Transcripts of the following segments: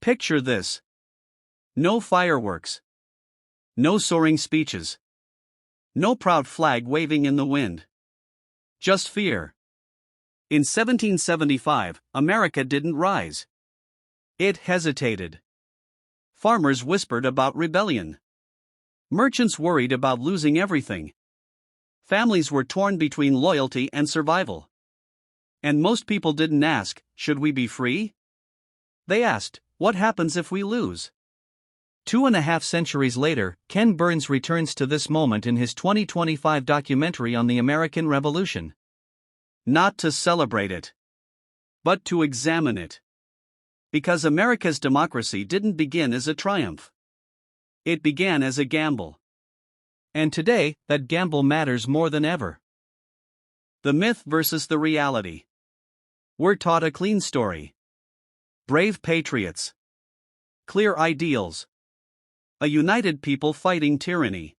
Picture this. No fireworks. No soaring speeches. No proud flag waving in the wind. Just fear. In 1775, America didn't rise. It hesitated. Farmers whispered about rebellion. Merchants worried about losing everything. Families were torn between loyalty and survival. And most people didn't ask, should we be free? They asked, what happens if we lose? 2.5 centuries later, Ken Burns returns to this moment in his 2025 documentary on the American Revolution. Not to celebrate it, but to examine it. Because America's democracy didn't begin as a triumph. It began as a gamble. And today, that gamble matters more than ever. The myth versus the reality. We're taught a clean story. Brave patriots. Clear ideals. A united people fighting tyranny.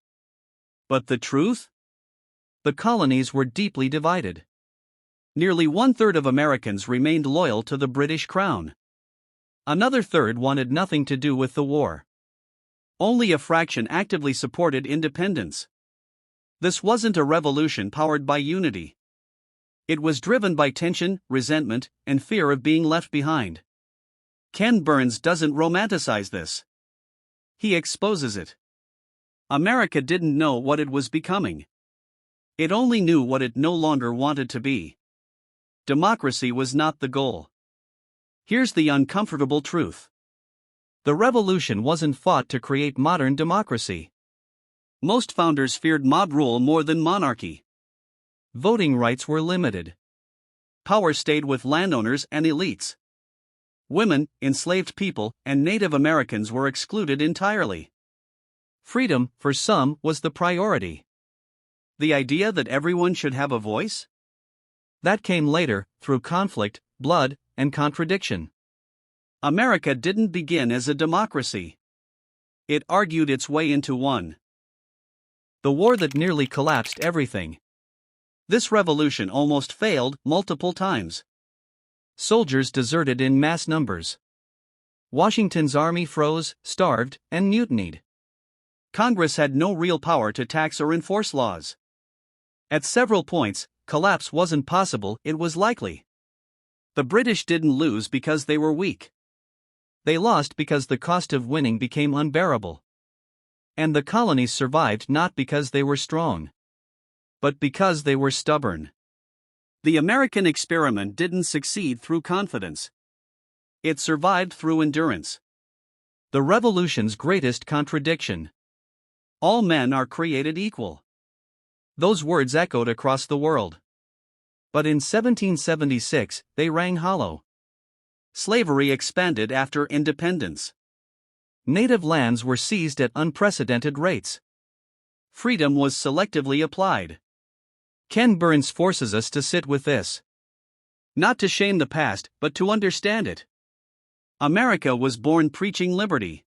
But the truth? The colonies were deeply divided. Nearly 1/3 of Americans remained loyal to the British Crown. Another third wanted nothing to do with the war. Only a fraction actively supported independence. This wasn't a revolution powered by unity. It was driven by tension, resentment, and fear of being left behind. Ken Burns doesn't romanticize this. He exposes it. America didn't know what it was becoming. It only knew what it no longer wanted to be. Democracy was not the goal. Here's the uncomfortable truth. The revolution wasn't fought to create modern democracy. Most founders feared mob rule more than monarchy. Voting rights were limited. Power stayed with landowners and elites. Women, enslaved people, and Native Americans were excluded entirely. Freedom, for some, was the priority. The idea that everyone should have a voice? That came later, through conflict, blood, and contradiction. America didn't begin as a democracy. It argued its way into one. The war that nearly collapsed everything. This revolution almost failed multiple times. Soldiers deserted in mass numbers. Washington's army froze, starved, and mutinied. Congress had no real power to tax or enforce laws. At several points, collapse wasn't possible, it was likely. The British didn't lose because they were weak. They lost because the cost of winning became unbearable. And the colonies survived not because they were strong, but because they were stubborn. The American experiment didn't succeed through confidence. It survived through endurance. The revolution's greatest contradiction. All men are created equal. Those words echoed across the world. But in 1776, they rang hollow. Slavery expanded after independence. Native lands were seized at unprecedented rates. Freedom was selectively applied. Ken Burns forces us to sit with this. Not to shame the past, but to understand it. America was born preaching liberty,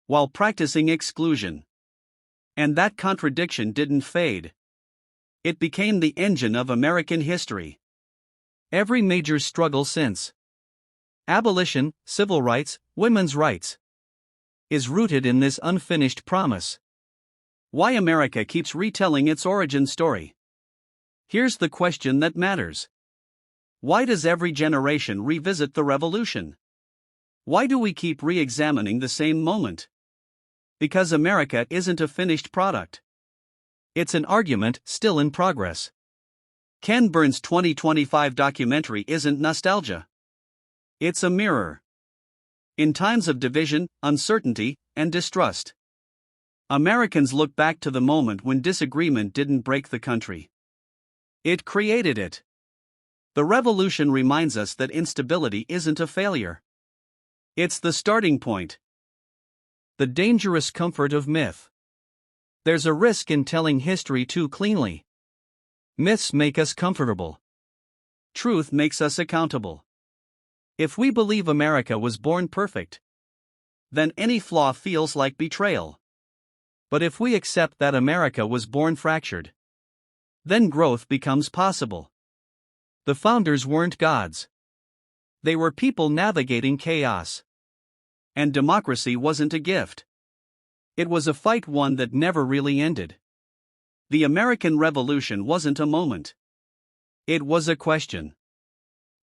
while practicing exclusion. And that contradiction didn't fade. It became the engine of American history. Every major struggle since abolition, civil rights, women's rights is rooted in this unfinished promise. Why America keeps retelling its origin story? Here's the question that matters. Why does every generation revisit the revolution? Why do we keep re-examining the same moment? Because America isn't a finished product. It's an argument still in progress. Ken Burns' 2025 documentary isn't nostalgia. It's a mirror. In times of division, uncertainty, and distrust, Americans look back to the moment when disagreement didn't break the country. It created it. The revolution reminds us that instability isn't a failure. It's the starting point. The dangerous comfort of myth. There's a risk in telling history too cleanly. Myths make us comfortable. Truth makes us accountable. If we believe America was born perfect, then any flaw feels like betrayal. But if we accept that America was born fractured, then growth becomes possible. The founders weren't gods. They were people navigating chaos. And democracy wasn't a gift. It was a fight, one that never really ended. The American Revolution wasn't a moment. It was a question.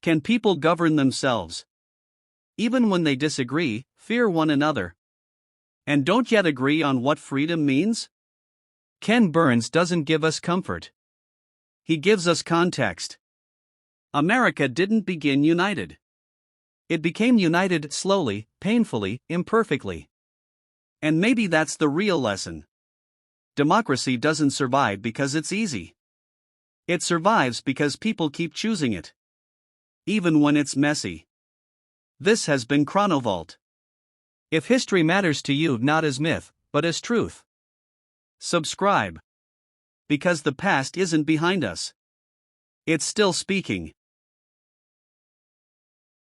Can people govern themselves? Even when they disagree, fear one another? And don't yet agree on what freedom means? Ken Burns doesn't give us comfort. He gives us context. America didn't begin united. It became united slowly, painfully, imperfectly. And maybe that's the real lesson. Democracy doesn't survive because it's easy. It survives because people keep choosing it. Even when it's messy. This has been ChronoVault. If history matters to you not as myth, but as truth, subscribe. Because the past isn't behind us. It's still speaking.